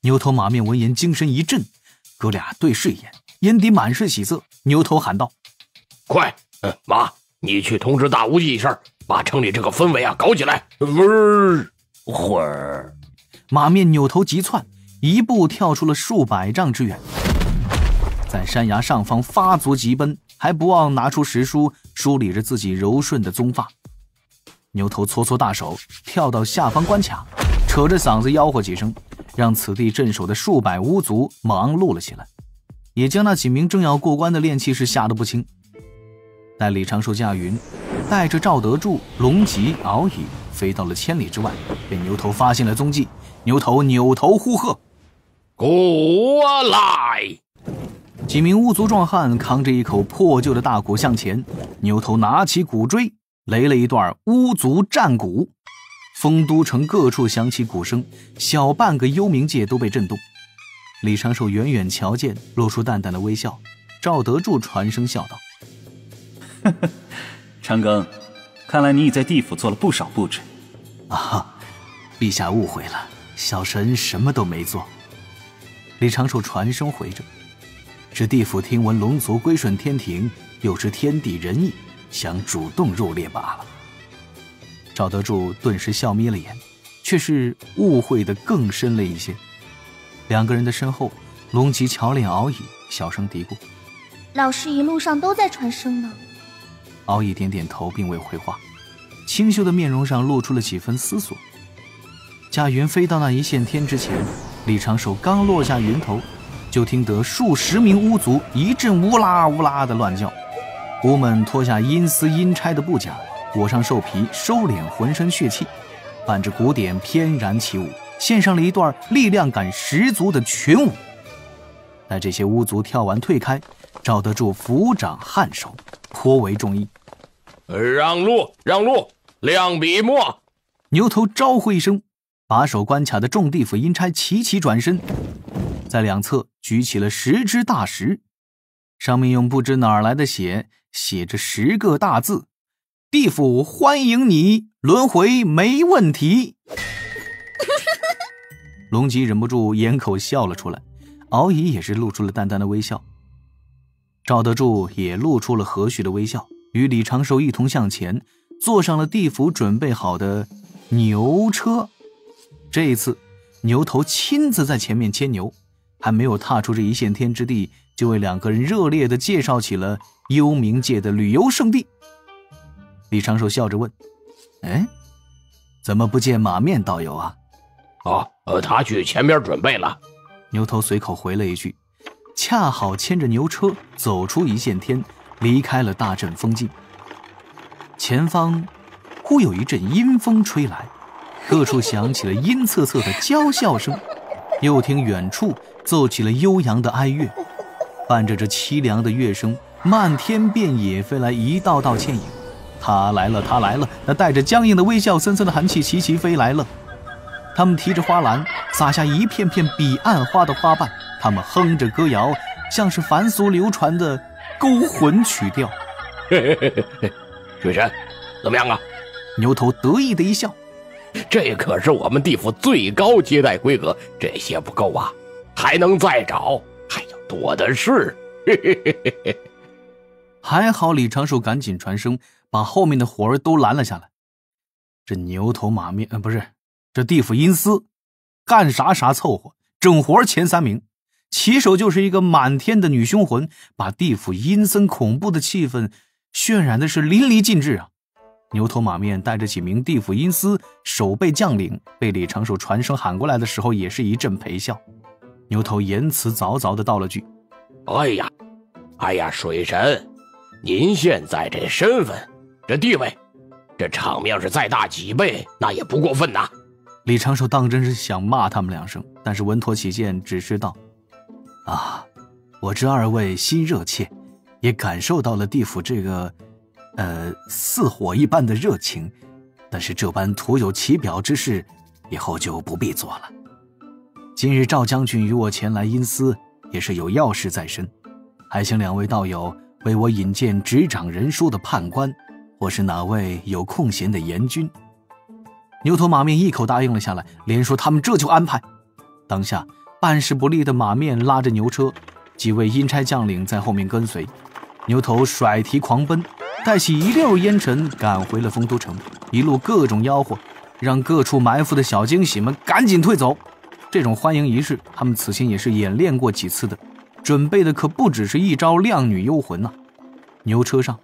牛头马面闻言精神一振，哥俩对视一眼，眼底满是喜色。牛头喊道：快，妈，你去通知大无忌一声，把城里这个氛围搞起来。会儿，马面扭头急窜，一步跳出了数百丈之远，在山崖上方发足疾奔，还不忘拿出石书梳理着自己柔顺的棕发。牛头搓搓大手，跳到下方关卡，扯着嗓子吆喝几声，让此地镇守的数百巫族忙碌了起来，也将那几名正要过关的炼气士吓得不轻。待李长寿驾云带着赵德柱、龙吉、敖乙飞到了千里之外，被牛头发现了踪迹。牛头扭头呼喝：过来！几名巫族壮汉扛着一口破旧的大鼓向前，牛头拿起鼓锥擂了一段巫族战鼓。丰都城各处响起鼓声，小半个幽冥界都被震动。李长寿远远瞧见，露出淡淡的微笑。赵德柱传声笑道：呵呵，长庚，看来你已在地府做了不少布置。啊，陛下误会了，小神什么都没做。李长寿传声回着：是地府听闻龙族归顺天庭，又知天地仁义，想主动入列罢了。赵德柱顿时笑眯了眼，却是误会的更深了一些。两个人的身后，龙吉瞧脸敖乙，小声嘀咕：老师一路上都在传声呢。敖乙点点头，并未回话，清秀的面容上露出了几分思索。驾云飞到那一线天之前，李长寿刚落下云头，就听得数十名巫族一阵乌拉乌拉的乱叫。巫们脱下阴丝阴钗的布甲，裹上兽皮，收敛浑身血气，伴着鼓点翩然起舞，献上了一段力量感十足的群舞。待这些巫族跳完退开，赵德柱抚掌颔首，颇为中意。让路，让路，亮笔墨！牛头招呼一声，把守关卡的众地府阴差齐齐转身，在两侧举起了10只大石，上面用不知哪儿来的血写着10个大字：地府欢迎你，轮回没问题。龙吉忍不住掩口笑了出来，敖乙也是露出了淡淡的微笑。赵德柱也露出了和煦的微笑，与李长寿一同向前，坐上了地府准备好的牛车。这一次牛头亲自在前面牵牛，还没有踏出这一线天之地，就为两个人热烈地介绍起了幽冥界的旅游胜地。李长寿笑着问：怎么不见马面道友啊？他去前边准备了。牛头随口回了一句，恰好牵着牛车走出一线天，离开了大阵风境。前方忽有一阵阴风吹来，各处响起了阴恻恻的娇笑声，又听远处奏起了悠扬的哀乐，伴着这凄凉的乐声，漫天遍野飞来一道道倩影。他来了，他来了，那带着僵硬的微笑，森森的寒气齐齐飞来了。他们提着花篮，撒下一片片彼岸花的花瓣，他们哼着歌谣，像是凡俗流传的勾魂曲调。水神，怎么样啊？牛头得意的一笑，这可是我们地府最高接待规格，这些不够啊，还能再找，还有多的是。还好李长寿赶紧传声，把后面的活儿都拦了下来。这牛头马面不是，这地府阴司干啥啥凑合，整活前3名，起手就是一个满天的女凶魂，把地府阴森恐怖的气氛渲染的是淋漓尽致啊。牛头马面带着几名地府阴司守备将领被李长寿传声喊过来的时候，也是一阵陪笑。牛头言辞凿凿的道了句：哎呀，水神，您现在这身份，这地位，这场面是再大几倍，那也不过分呐。李长寿当真是想骂他们2声，但是稳妥起见，只是道：我知2位心热切，也感受到了地府这个似火一般的热情，但是这般徒有其表之事，以后就不必做了。今日赵将军与我前来阴司，也是有要事在身，还请2位道友为我引荐执掌人书的判官，或是哪位有空闲的阎君。牛头马面一口答应了下来，连说他们这就安排。当下办事不力的马面拉着牛车，几位阴差将领在后面跟随。牛头甩蹄狂奔，带起一溜烟尘赶回了丰都城，一路各种吆喝，让各处埋伏的小惊喜们赶紧退走。这种欢迎仪式他们此前也是演练过几次的，准备的可不只是一招靓女幽魂啊。牛车上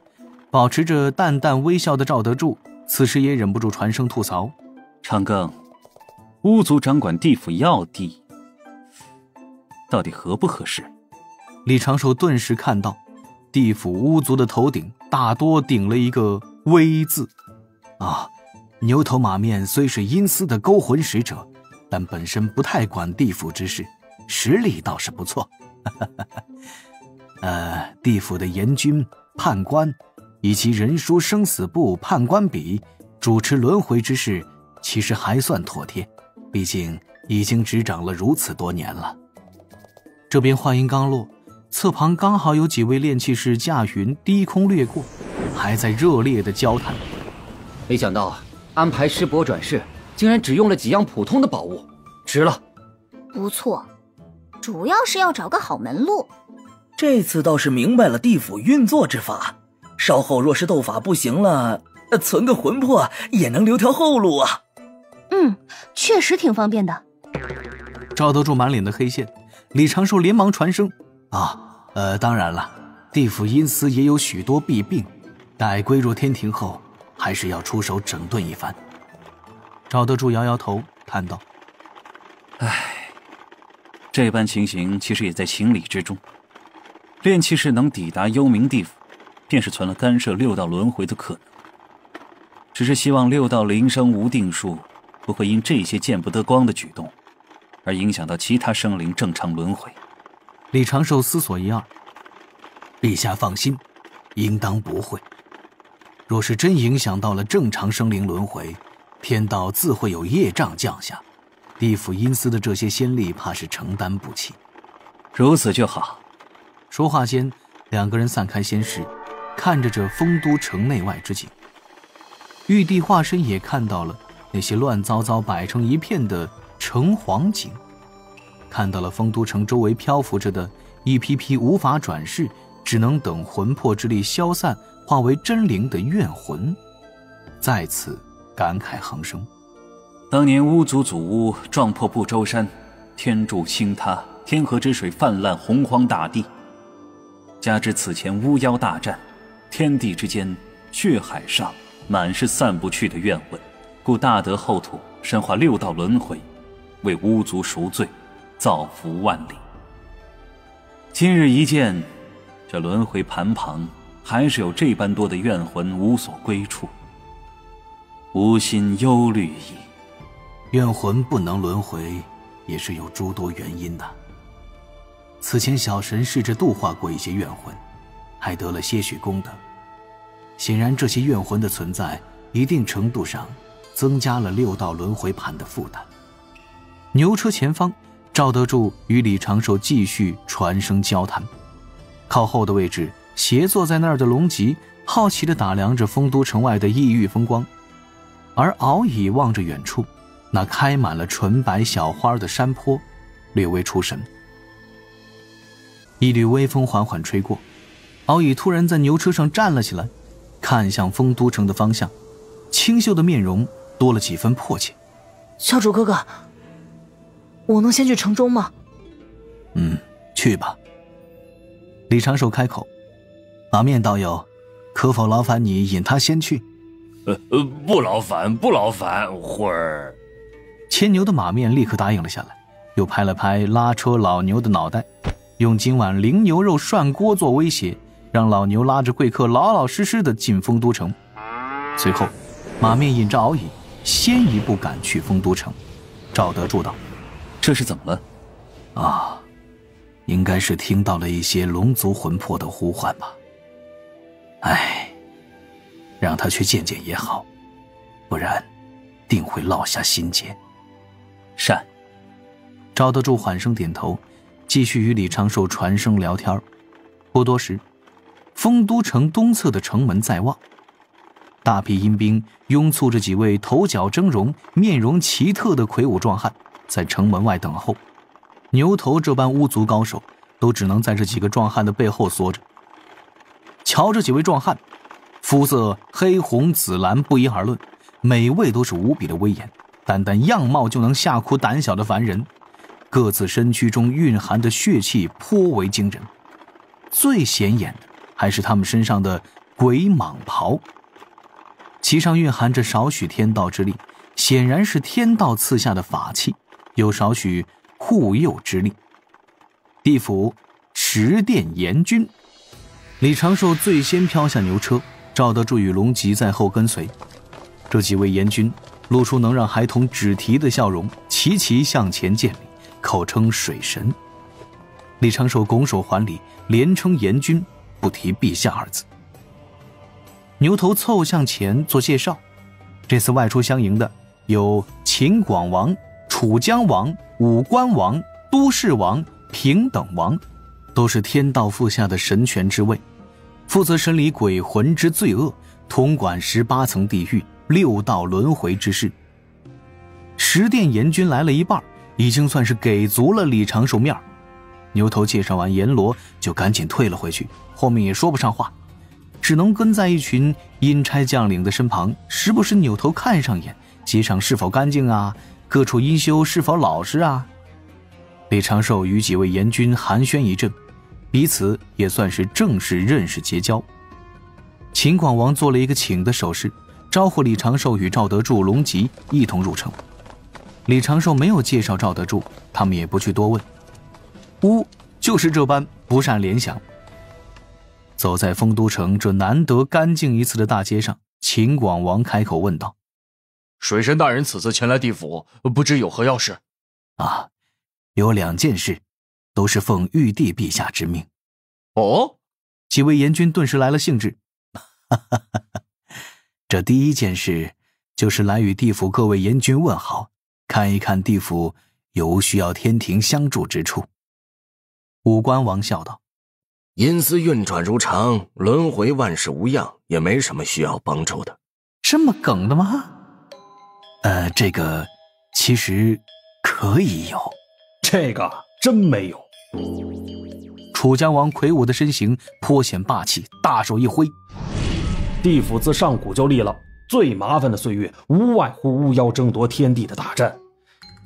保持着淡淡微笑的赵德柱此时也忍不住传声吐槽：长庚，巫族掌管地府要地，到底合不合适？李长寿顿时看到地府巫族的头顶大多顶了一个威字啊，牛头马面虽是阴司的勾魂使者，但本身不太管地府之事，实力倒是不错。地府的阎君、判官以及人书生死簿、判官笔主持轮回之事，其实还算妥帖，毕竟已经执掌了如此多年了。这边话音刚落，侧旁刚好有几位炼气士驾云低空掠过，还在热烈的交谈。没想到安排师伯转世，竟然只用了几样普通的宝物，值了。不错，主要是要找个好门路。这次倒是明白了地府运作之法，稍后若是斗法不行了，存个魂魄也能留条后路啊。确实挺方便的。赵德柱满脸的黑线，李长寿连忙传声：当然了，地府阴司也有许多弊病，待归入天庭后，还是要出手整顿一番。赵德柱摇摇头，叹道：这般情形其实也在情理之中。炼气士能抵达幽冥地府，便是存了干涉六道轮回的可能。只是希望六道灵生无定数，不会因这些见不得光的举动，而影响到其他生灵正常轮回。李长寿思索一二：陛下放心，应当不会。若是真影响到了正常生灵轮回，天道自会有业障降下，地府阴司的这些先例怕是承担不起。如此就好。说话间，两个人散开仙视，看着这丰都城内外之景。玉帝化身也看到了那些乱糟糟摆成一片的城隍景，看到了丰都城周围漂浮着的一批批无法转世，只能等魂魄之力消散化为真灵的怨魂，再次感慨横生。当年巫族祖屋撞破不周山，天柱倾塌，天河之水泛滥，洪荒大地，加之此前巫妖大战，天地之间血海上满是散不去的怨魂，故大德后土深化六道轮回，为巫族赎罪，造福万里。今日一见，这轮回盘旁还是有这般多的怨魂无所归处，无心忧虑矣。怨魂不能轮回，也是有诸多原因的。此前小神试着度化过一些怨魂，还得了些许功德。显然这些怨魂的存在一定程度上增加了六道轮回盘的负担。牛车前方，赵德柱与李长寿继续传声交谈。靠后的位置，斜坐在那儿的龙吉好奇地打量着丰都城外的异域风光，而敖乙望着远处那开满了纯白小花的山坡，略微出神。一缕微风缓缓吹过，敖乙突然在牛车上站了起来，看向丰都城的方向，清秀的面容多了几分迫切。小主哥哥，我能先去城中吗？去吧。李长寿开口，马面道友，可否劳烦你引他先去？不劳烦，不劳烦，会儿。牵牛的马面立刻答应了下来，又拍了拍拉车老牛的脑袋，用今晚灵牛肉涮锅做威胁，让老牛拉着贵客老老实实的进丰都城。随后马面引着敖乙先一步赶去丰都城。赵德柱道：这是怎么了？应该是听到了一些龙族魂魄的呼唤吧。让他去见见也好，不然定会落下心结。善。赵德柱缓声点头，继续与李长寿传声聊天。不多时，丰都城东侧的城门在望，大批阴兵拥簇着几位头角峥嵘、面容奇特的魁梧壮汉，在城门外等候。牛头这般巫族高手都只能在这几个壮汉的背后缩着。瞧这几位壮汉，肤色黑红紫蓝不一而论，每位都是无比的威严，单单样貌就能吓哭胆小的凡人，各自身躯中蕴含的血气颇为惊人。最显眼的还是他们身上的鬼蟒袍，其上蕴含着少许天道之力，显然是天道赐下的法器，有少许护佑之力。地府十殿阎君，李长寿最先飘下牛车，赵德柱与龙吉在后跟随。这几位阎君露出能让孩童止啼的笑容，齐齐向前见礼，口称水神。李长寿拱手还礼，连称阎君，不提陛下二字。牛头凑向前做介绍，这次外出相迎的有秦广王、楚江王、武关王、都市王、平等王，都是天道赋下的神权之位，负责审理鬼魂之罪恶，统管18层地狱、6道轮回之事。十殿阎君来了一半，已经算是给足了李长寿面。牛头介绍完阎罗就赶紧退了回去，后面也说不上话，只能跟在一群阴差将领的身旁，时不时扭头看上眼，街上是否干净啊，各处阴修是否老实啊。李长寿与几位阎君寒暄一阵，彼此也算是正式认识结交。秦广王做了一个请的手势，招呼李长寿与赵德柱、龙吉一同入城。李长寿没有介绍赵德柱，他们也不去多问。就是这般不善联想。走在丰都城这难得干净一次的大街上，秦广王开口问道：水神大人此次前来地府，不知有何要事？有2件事，都是奉玉帝陛下之命。哦？几位阎君顿时来了兴致。这第一件事就是来与地府各位阎君问好，看一看地府有无需要天庭相助之处。武关王笑道：阴司运转如常，轮回万事无恙，也没什么需要帮助的。这么梗的吗？这个其实可以有。这个真没有。楚江王魁梧的身形颇显霸气，大手一挥。地府自上古就立了，最麻烦的岁月无外乎巫妖争夺天地的大战。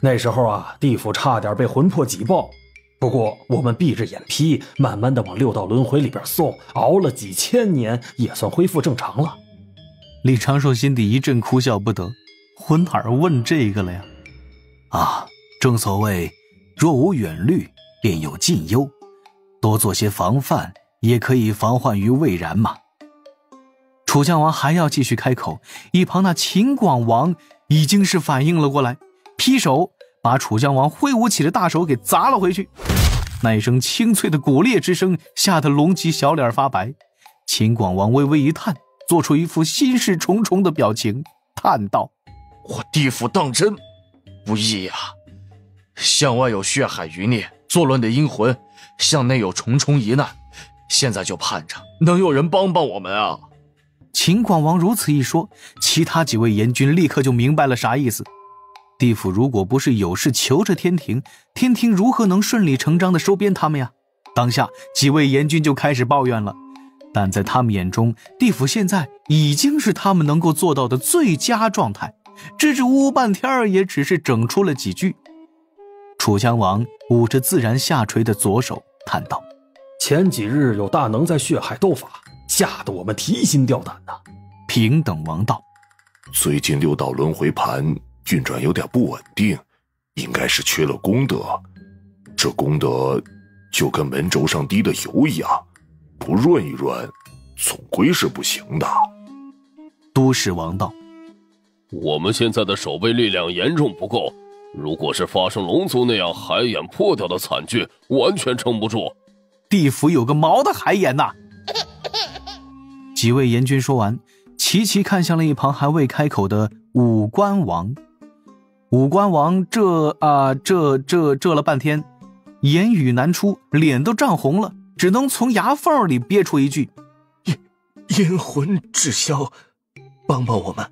那时候地府差点被魂魄挤爆，不过我们闭着眼皮，慢慢的往6道轮回里边送，熬了几千年，也算恢复正常了。李长寿心底一阵哭笑不得，我哪儿问这个了呀？正所谓若无远虑，便有近忧，多做些防范，也可以防患于未然嘛。楚江王还要继续开口，一旁那秦广王已经是反应了过来，劈手把楚江王挥舞起的大手给砸了回去。那一声清脆的骨裂之声吓得龙吉小脸发白。秦广王微微一叹，做出一副心事重重的表情，叹道：我地府当真不易呀！向外有血海余孽，作乱的阴魂，向内有重重疑难，现在就盼着能有人帮帮我们啊！秦广王如此一说，其他几位阎君立刻就明白了啥意思。地府如果不是有事求着天庭，天庭如何能顺理成章地收编他们呀？当下几位阎君就开始抱怨了，但在他们眼中，地府现在已经是他们能够做到的最佳状态，支支吾吾半天也只是整出了几句。楚江王捂着自然下垂的左手叹道：前几日有大能在血海斗法，吓得我们提心吊胆呐。平等王道：最近6道轮回盘运转有点不稳定，应该是缺了功德。这功德就跟门轴上滴的油一样，不润一润，总归是不行的。都市王道：我们现在的守备力量严重不够，如果是发生龙族那样海眼破掉的惨剧，完全撑不住。地府有个毛的海眼呐！几位阎君说完，齐齐看向了一旁还未开口的武关王。武关王这了半天，言语难出，脸都涨红了，只能从牙缝里憋出一句：阴魂滞销，帮帮我们。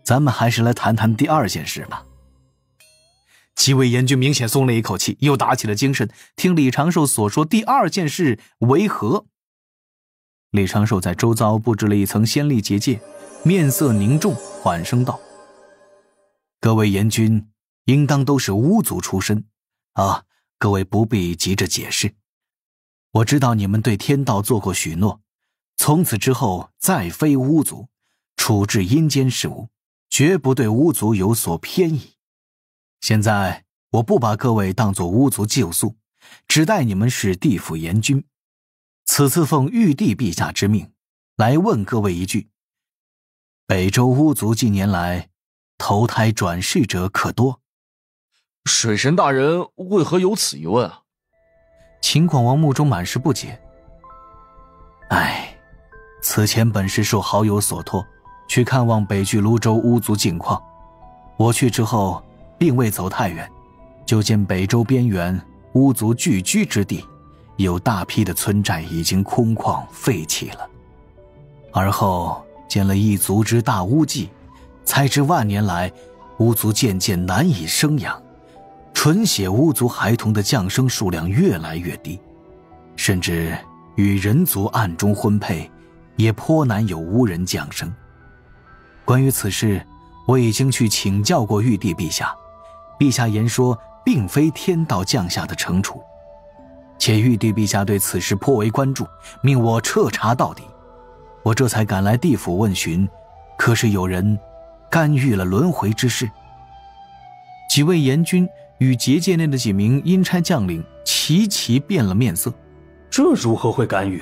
咱们还是来谈谈第二件事吧。几位阎君明显松了一口气，又打起了精神，听李长寿所说第二件事为何。李长寿在周遭布置了一层仙力结界，面色凝重，缓声道：各位阎君应当都是巫族出身啊，各位不必急着解释。我知道你们对天道做过许诺，从此之后再非巫族，处置阴间事务，绝不对巫族有所偏倚。现在我不把各位当作巫族救宿，只待你们是地府阎君。此次奉玉帝陛下之命，来问各位一句：北周巫族近年来投胎转世者可多？水神大人为何有此一问啊？秦广王目中满是不解。此前本是受好友所托，去看望北距泸州巫族境况。我去之后，并未走太远，就见北周边缘巫族聚居之地，有大批的村寨已经空旷废弃了。而后见了一族之大巫祭，才知万年来巫族渐渐难以生养，纯血巫族孩童的降生数量越来越低，甚至与人族暗中婚配，也颇难有巫人降生。关于此事，我已经去请教过玉帝陛下，陛下言说并非天道降下的惩处，且玉帝陛下对此事颇为关注，命我彻查到底。我这才赶来地府问询，可是有人干预了轮回之事。几位阎君与结界内的几名阴差将领齐齐变了面色。这如何会干预？